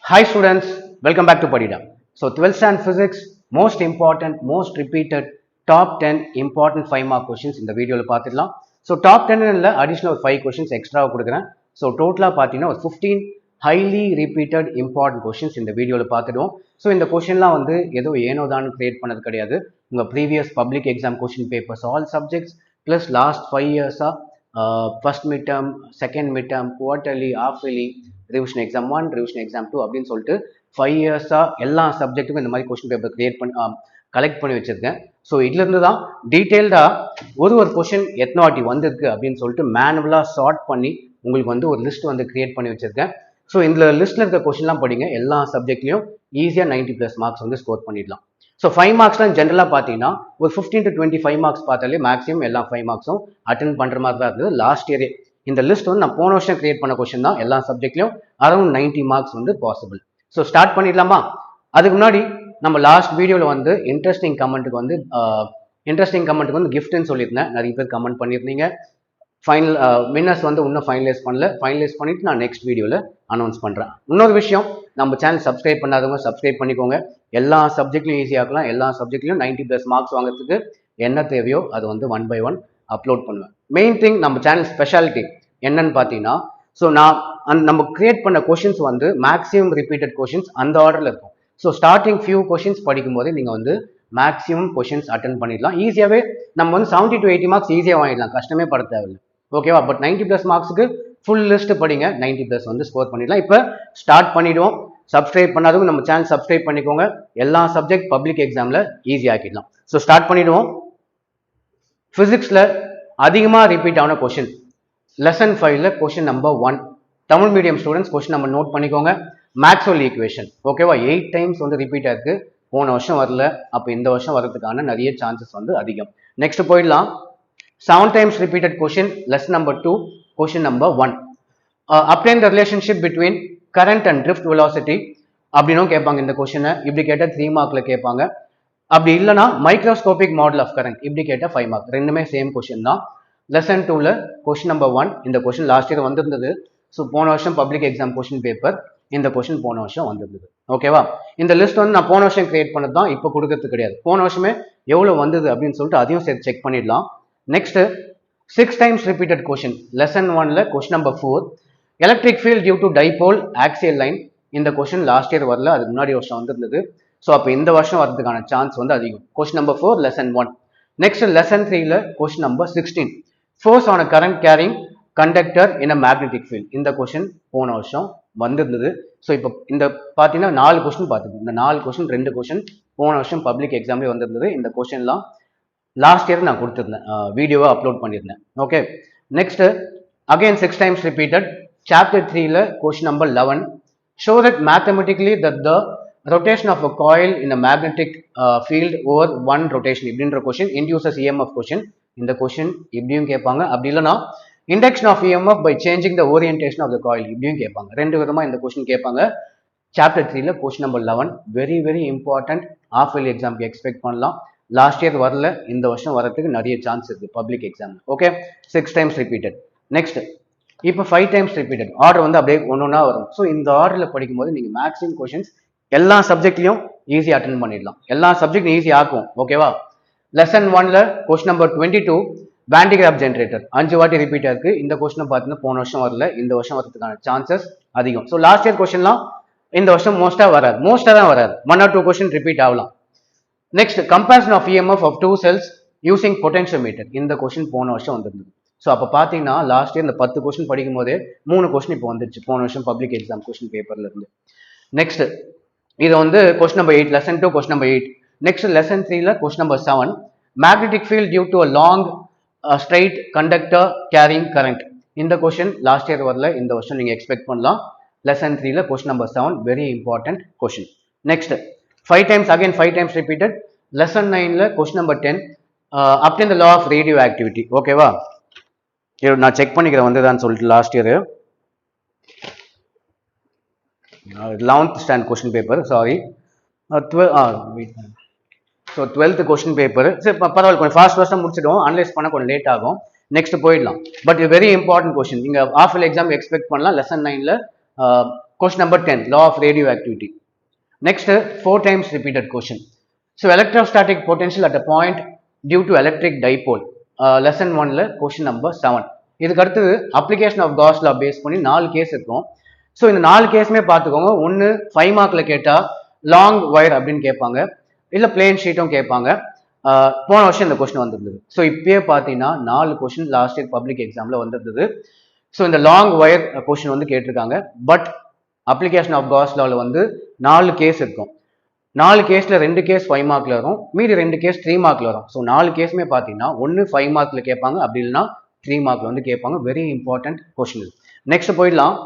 Hi students, welcome back to Padida. So 12th standard physics, most important, most repeated, top 10 important 5 mark questions இந்த வீடியோவில் பார்த்துடலாம். So top 10 இல்லை additional 5 questions எக்ஸ்ட்ராவாக கொடுக்குறேன். So டோட்டலாக பார்த்தீங்கன்னா ஒரு 15 ஹைலி ரிப்பீட்டட் இம்பார்ட்டன்ட் கொஷின்ஸ் இந்த வீடியோவில் பார்த்துடுவோம். ஸோ இந்த கொஷின்லாம் வந்து ஏதோ ஏனோ தான் கிரியேட் பண்ணது கிடையாது. உங்கள் previous public exam question papers all subjects plus last 5 இயர்ஸாக first mid term, second mid term, quarterly, halfly, revision exam 1, revision exam 2 அப்படின்னு சொல்லிட்டு 5 இயர்ஸாக எல்லா சப்ஜெக்ட்டுக்கும் இந்த மாதிரி கொஸ்டின் பேப்பர் கிரியேட் பண்ணி கலெக்ட் பண்ணி வச்சிருக்கேன். ஸோ இதுலேருந்து தான் டீட்டெயில்டாக ஒரு கொஷின் எத்தனை வாட்டி வந்திருக்கு அப்படின்னு சொல்லிட்டு மேனுவலாக சார்ட் பண்ணி உங்களுக்கு வந்து ஒரு லிஸ்ட் வந்து கிரியேட் பண்ணி வச்சிருக்கேன். ஸோ இந்த லிஸ்ட்டில் இருக்க கொஷின்லாம் படிங்க, எல்லா சப்ஜெக்ட்லையும் ஈஸியாக 90+ மார்க்ஸ் வந்து ஸ்கோர் பண்ணிடலாம். ஸோ 5 மார்க்ஸ்லாம் ஜென்ரலாக பார்த்தீங்கன்னா ஒரு 15 to 25 மார்க்ஸ் பார்த்தாலே மேக்ஸிமம் எல்லா 5 மார்க்ஸும் அட்டன் பண்ணுற மாதிரி தான் இருந்தது லாஸ்ட் இயரே. இந்த லிஸ்ட் வந்து நான் போன வருஷம் கிரியேட் பண்ண கொஸ்டின் தான், எல்லா சப்ஜெக்ட்லையும் அரௌண்ட் 90 மார்க்ஸ் வந்து பாசிபிள். ஸோ ஸ்டார்ட் பண்ணிடலாமா? அதுக்கு முன்னாடி நம்ம லாஸ்ட் வீடியோவில் வந்து இன்ட்ரெஸ்டிங் கமெண்ட்டுக்கு வந்து கிஃப்ட்னு சொல்லியிருந்தேன். நிறைய பேர் கமெண்ட் பண்ணியிருந்தீங்க. ஃபைனல் வின்னர்ஸ் வந்து இன்னும் ஃபைனலைஸ் பண்ணிட்டு நான் நெக்ஸ்ட் வீடியோவில் அனௌன்ஸ் பண்ணுறேன். இன்னொரு விஷயம், நம்ம சேனல் சப்ஸ்கிரைப் பண்ணாதவங்க சப்ஸ்கிரைப் பண்ணிக்கோங்க. எல்லா சப்ஜெக்ட்லையும் ஈஸியாகலாம், எல்லா சப்ஜெக்ட்லையும் 90+ மார்க்ஸ் வாங்குறதுக்கு என்ன தேவையோ அது வந்து 1 by 1 அப்லோட் பண்ணுவேன். மெயின் திங், நம்ம சேனல் ஸ்பெஷாலிட்டி என்னன்னு பார்த்தீங்கன்னா, ஸோ நம்ம கிரியேட் பண்ண கொஷின்ஸ் வந்து மேக்ஸிமம் ரிப்பீட்டட் கொஷின்ஸ் அந்த ஆர்டரில் இருக்கும். ஸோ ஸ்டார்டிங் ஃபியூ கொஷின்ஸ் படிக்கும் போதே நீங்கள் வந்து மேக்ஸிமம் கொஷின்ஸ் அட்டன் பண்ணிடலாம். ஈஸியாகவே நம்ம வந்து 70 to 80 மார்க்ஸ் ஈஸியாக வாங்கிடலாம், கஷ்டமே பட தேவையில்லை. ஓகேவா? பட் 90+ மார்க்ஸுக்கு ஃபுல் லிஸ்ட் படிங்க, 90+ வந்து ஸ்கோர் பண்ணிடலாம். இப்போ ஸ்டார்ட் பண்ணிவிடுவோம். சப்ஸ்கிரைப் பண்ணாதவங்க நம்ம சேனல் சப்ஸ்கிரைப் பண்ணிக்கோங்க. எல்லா சப்ஜெக்ட் பப்ளிக் எக்ஸாமில் ஈஸியாக்கிடலாம். ஸோ ஸ்டார்ட் பண்ணிவிடுவோம். ஃபிசிக்ஸில் அதிகமாக ரிப்பீட் ஆன கொஷின் லெசன் 5ல question number 1. Tamil medium students question number note பண்ணிக்கோங்க. Maxwell equation. ஓகேவா? 8 டைம்ஸ் வந்து ரிப்பீட் ஆயிருக்கு. போன வருஷம் வரல, அப்போ இந்த வருஷம் வரதுக்கான நிறைய சான்சஸ் வந்து அதிகம். நெக்ஸ்ட் போயிடலாம். 7 times repeated question, lesson number 2, question number 1. Obtain the relationship between current and drift velocity அப்படின்னும் கேட்பாங்க. இந்த கொஷினை இப்படி கேட்டால் 3 மார்க்கில் கேட்பாங்க. அப்படி இல்லைனா மைக்ரோஸ்கோபிக் மாடல் ஆஃப் கரண்ட் இப்படி கேட்டால் 5 மார்க். ரெண்டுமே சேம் கொஷின் தான். லெசன் 2ல கொஷின் நம்பர் 1. இந்த கொஷின் லாஸ்ட் இயர் வந்திருந்தது. ஸோ போன வருஷம் பப்ளிக் எக்ஸாம் கொஷின் பேப்பர், இந்த கொஷின் போன வருஷம் வந்திருந்தது. ஓகேவா? இந்த லிஸ்ட் வந்து நான் போன வருஷம் கிரியேட் பண்ணது தான், இப்போ கொடுக்கறது கிடையாது. போன வருஷமே எவ்வளோ வந்தது அப்படின்னு சொல்லிட்டு அதையும் சேர்த்து செக் பண்ணிடலாம். Next 6 times repeated question, lesson 1ல question number 4, electric field due to dipole axial line. இந்த கொஷின் லாஸ்ட் இயர் வரல, அதுக்கு முன்னாடி வருஷம் வந்திருந்தது. ஸோ அப்போ இந்த வருஷம் வரதுக்கான சான்ஸ் வந்து அதிகம். Question number 4, lesson 1. Next lesson 3ல question number 16, force on a current carrying conductor in a magnetic field. இந்த கொஷின் போன வருஷம் வந்திருந்தது. ஸோ இப்போ இந்த பார்த்தீங்கன்னா 4 கொஷின் பார்த்துக்கோங்க. இந்த 4 கொஷின் 2 கொஷின் போன வருஷம் பப்ளிக் எக்ஸாம்லேயே வந்திருந்தது. இந்த கொஷின்லாம் லாஸ்ட் இயர் நான் கொடுத்துருந்தேன், வீடியோவை அப்லோட் பண்ணியிருந்தேன். Okay, next again 6 times repeated, chapter 3ல question number 11. Show that mathematically that the rotation of a coil in a magnetic field over 1 rotation இப்படின்ற கொஸ்டின் இன்டியூசஸ் இஎம்எஃப் கொஸ்டின். இந்த question இப்படியும் கேட்பாங்க. அப்படி இல்லைனா induction of EMF by changing the orientation of the coil இப்படியும் கேட்பாங்க. 2 விதமாக இந்த கொஸ்டின் கேட்பாங்க. சாப்டர் 3ல question number 11 very very important. Half yearly எக்ஸாம்க்கு எக்ஸ்பெக்ட் பண்ணலாம். லாஸ்ட் இயர் வரல, இந்த வருஷம் வரதுக்கு நிறைய சான்ஸ் இருக்கு public exam. Okay, 6 times repeated. Next இப்போ 5 times repeated. ஆர்டர் வந்து அப்படியே ஒன்னொன்னா வரும். ஸோ இந்த ஆர்டரில் படிக்கும்போது நீங்கள் மேக்ஸிமம் கொஷின்ஸ் எல்லா சப்ஜெக்ட்லையும் ஈஸியாக அட்டன் பண்ணிடலாம். எல்லா சப்ஜெக்ட் ஈஸி ஆக்கும். ஓகேவா? லெசன் 1ல கொஸ்டின் நம்பர் 22, பேண்டிகிராஃப் ஜென்ரேட்டர் 5 வாட்டி ரிப்பீட் ஆயிருக்கு. இந்த கொஸ்டினை பார்த்தீங்கன்னா போன வருஷம் வரல, இந்த வருஷம் வரதுக்கான சான்சஸ் அதிகம். ஸோ லாஸ்ட் இயர் கொஸ்டின்லாம் இந்த வருஷம் மோஸ்ட்டாக தான் வராது. 1 or 2 கொஸ்டின் ரிப்பீட் ஆகலாம். Next comparison of EMF of 2 cells using potentiometer. இந்த கொஸ்டின் போன வருஷம் வந்திருந்தது. ஸோ அப்போ பார்த்தீங்கன்னா லாஸ்ட் இயர் இந்த 10 கொஸ்டின் படிக்கும் போதே 3 கொஸ்டின் இப்போ வந்துருச்சு போன வருஷம் பப்ளிக் எக்ஸாம் கொஸ்டின் பேப்பர்ல இருந்து. நெக்ஸ்ட் இது வந்து question number 8, lesson 2 question number 8. Next lesson 3ல question number 7, magnetic field due to a long straight conductor carrying current. இந்த கொஸ்டின் லாஸ்ட் இயர் வரல, இந்த வருஷம் நீங்கள் எக்ஸ்பெக்ட் பண்ணலாம். லெசன் 3ல question number 7 very important question. Next 5 times repeated, lesson 9ல question number 10, obtain the law of radioactivity. ஓகேவா? நான் செக் பண்ணிக்கிறேன் வந்துதான்னு சொல்லிட்டு last year 11th standard question paper, sorry. So 12th question paper. சரி பரவாயில்ல, கொஞ்சம் ஃபாஸ்ட்டாக முடிச்சிடுவோம். அனலைஸ் பண்ண கொஞ்சம் லேட் ஆகும். நெக்ஸ்ட் போயிடலாம். பட் இது வெரி இம்பார்ட்டன்ட் கொஸ்டின். நீங்கள் ஆஃப் இயர்லி எக்ஸாம் எக்ஸ்பெக்ட் பண்ணலாம். லெசன் 9ல Question number 10, law of radioactivity. Next, 4 times repeated question. So, electrostatic potential at a point due to electric dipole. Lesson 1 ல question number 7. இதுக்கு அடுத்தது application of Gauss law base பண்ணி 4 case இருக்கும். So இந்த 4 கேஸுமே பார்த்துக்கோங்க. ஒன்று 5 மார்க்கில் கேட்டால் லாங் ஒயர் அப்படின்னு கேட்பாங்க, இல்லை பிளேன் ஷீட்டும் கேட்பாங்க. போன வருஷம் இந்த கொஸ்டின் வந்திருந்தது. ஸோ இப்பயே பார்த்தீங்கன்னா 4 கொஸ்டின் லாஸ்ட் இயர் பப்ளிக் எக்ஸாமில் வந்திருந்தது. ஸோ இந்த லாங் ஒயர் கொஸ்டின் வந்து கேட்டிருக்காங்க. பட் அப்ளிகேஷன் ஆஃப் காஸ் லாவில் வந்து 4 கேஸ் இருக்கும். 4 கேஸில் 2 கேஸ் 5 மார்க்கில் வரும், மீதி 2 கேஸ் 3 மார்க்கில் வரும். ஸோ 4 கேஸுமே பார்த்தீங்கன்னா ஒன்று 5 மார்க்கில் கேட்பாங்க, அப்படி இல்லைன்னா 3 மார்க்கில் வந்து கேட்பாங்க. Very important question. நெக்ஸ்ட் போயிடலாம்.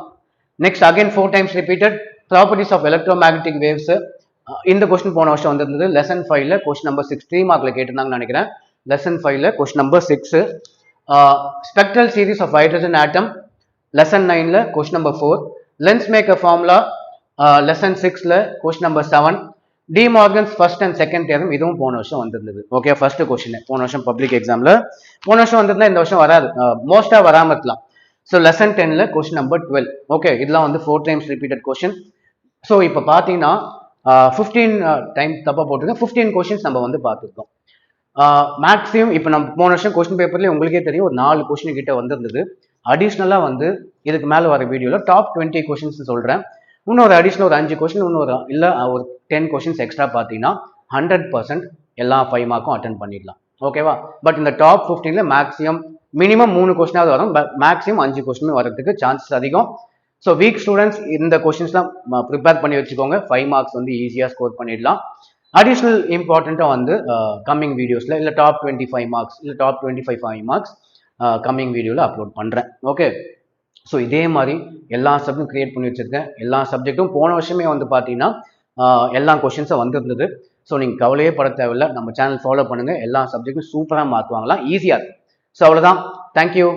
Next again 4 times repeated properties of electromagnetic waves. இந்த கொஸ்டின் போன வருஷம் வந்திருந்தது. லெசன் 5ல கொஸ்டின் நம்பர் 6 3 மார்க்கில் கேட்டிருந்தாங்கன்னு நினைக்கிறேன். லெசன் 5ல question number 6. Spectral series of hydrogen atom. Lesson 9ல question number 4. Lens maker formula. Lesson 6ல question number 7. De Morgan's first and second theorem. இதுவும் போன வருஷம் வந்திருந்தது. ஓகே, ஃபர்ஸ்ட் கொஸ்டின் போன வருஷம் பப்ளிக் எக்ஸாம்ல. போன வருஷம் வந்திருந்தா இந்த வருஷம் வராது, மோஸ்டா வராம இருக்கலாம். ஸோ லெசன் 10ல கொஸ்டின் நம்பர் 12. ஓகே, இதெல்லாம் வந்து 4 டைம்ஸ் ரிப்பீட்டட் கொஸ்டின். ஸோ இப்போ பார்த்தீங்கன்னா 15 டைம் தப்பா போட்டிருக்கேன். 15 கொஸ்டின்ஸ் நம்ம வந்து பார்த்துருக்கோம். மேக்ஸிமம் இப்போ நம்ம போன வருஷம் கொஸ்டின் பேப்பர்லேயே உங்களுக்கே தெரியும் ஒரு 4 கொஸ்டின் கிட்ட வந்திருந்தது. அடிஷ்னலாக வந்து இதுக்கு மேலே வர வீடியோவில் டாப் 20 கொஸ்டின்ஸ் சொல்கிறேன். இன்னொரு அடிஷ்னல் ஒரு 5 கொஸ்டின், இன்னொரு இல்லை ஒரு 10 கொஸ்டின்ஸ் எக்ஸ்ட்ரா பார்த்தீங்கன்னா 100% எல்லா 5 மார்க்கும் அட்டன் பண்ணிடலாம். ஓகேவா? பட் இந்த டாப் 15ல மேக்ஸிமம் மினிமம் 3 கொஸ்டினாவது வரும், பட் மேக்ஸிமம் 5 கொஸ்டின் வரதுக்கு சான்சஸ் அதிகம். ஸோ வீக் ஸ்டூடெண்ட்ஸ் இந்த கொஸ்டின்ஸ்லாம் ப்ரிப்பேர் பண்ணி வச்சுக்கோங்க. 5 மார்க்ஸ் வந்து ஈஸியாக ஸ்கோர் பண்ணிடலாம். அடிஷ்னல் இம்பார்ட்டண்ட்டாக வந்து கம்மிங் வீடியோஸில் இல்லை டாப் 25 மார்க்ஸ் இல்லை டாப் 25 5 மார்க்ஸ் கம்மிங் வீடியோவில் அப்லோட் பண்ணுறேன். ஓகே, ஸோ இதே மாதிரி எல்லா சப்ஜெக்டும் கிரியேட் பண்ணி வச்சுருக்கேன். எல்லா சப்ஜெக்ட்டும் போன வருஷமே வந்து பார்த்தீங்கன்னா எல்லா கொஸ்டின்ஸும் வந்திருந்தது. ஸோ நீங்கள் கவலையே பட தேவையில்லை, நம்ம சேனல் ஃபாலோ பண்ணுங்கள். எல்லா சப்ஜெக்டும் சூப்பராக மாற்றுவாங்களாம், ஈஸியாக இருக்கும். ஸோ அவ்வளோதான். தேங்க்யூ.